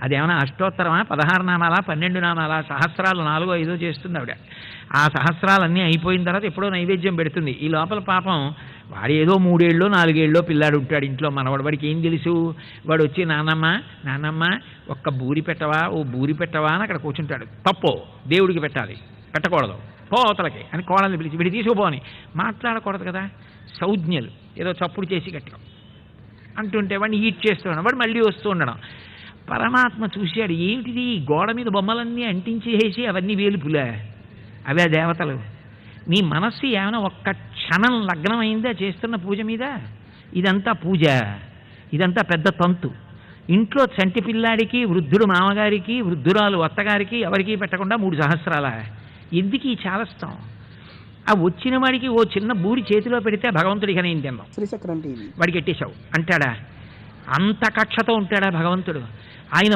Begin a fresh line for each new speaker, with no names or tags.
అదేమైనా అష్టోత్తరమా, 16 నామాలా, 12 నామాలా, సహస్రాలు 4 5 చేస్తుంది ఆవిడ. ఆ సహస్రాలన్నీ అయిపోయిన తర్వాత ఎప్పుడో నైవేద్యం పెడుతుంది. ఈ లోపల పాపం వాడు ఏదో 3 ఏళ్ళో 4 ఏళ్ళో పిల్లాడు ఉంటాడు ఇంట్లో, మనవాడు. వాడికి ఏం తెలుసు? వాడు వచ్చి నానమ్మ ఒక్క బూరి పెట్టవా, ఓ బూరి పెట్టవా అని అక్కడ కూర్చుంటాడు. తప్పో, దేవుడికి పెట్టాలి, పెట్టకూడదు, పోతలకి అని కోడల్ని పిలిచి వీడి తీసుకుపోని. మాట్లాడకూడదు కదా, సంజ్ఞలు ఏదో చప్పుడు చేసి గట్టిగా అంటుంటే వాడిని ఈట్ చేస్తున్నాడు, వాడు మళ్ళీ వస్తూ ఉండడం. పరమాత్మ చూశాడు, ఏమిటిది గోడ మీద బొమ్మలన్నీ అంటించేసి అవన్నీ వేలుపులే, అవే దేవతలు. నీ మనస్సు ఏమైనా ఒక్క క్షణం లగ్నమైందా చేస్తున్న పూజ మీద? ఇదంతా పూజ, ఇదంతా పెద్ద తంతు. ఇంట్లో చంటి పిల్లాడికి, వృద్ధుడు మామగారికి, వృద్ధురాలు అత్తగారికి ఎవరికీ పెట్టకుండా 3 సహస్రాల. ఎందుకు ఈ చాలస్తాం? ఆ వచ్చిన వాడికి ఓ చిన్న బూరి చేతిలో పెడితే భగవంతుడికి నేను తిన్నాం, వాడికి ఎట్టేశావు అంటాడా? అంత కక్షతో ఉంటాడా భగవంతుడు? ఆయన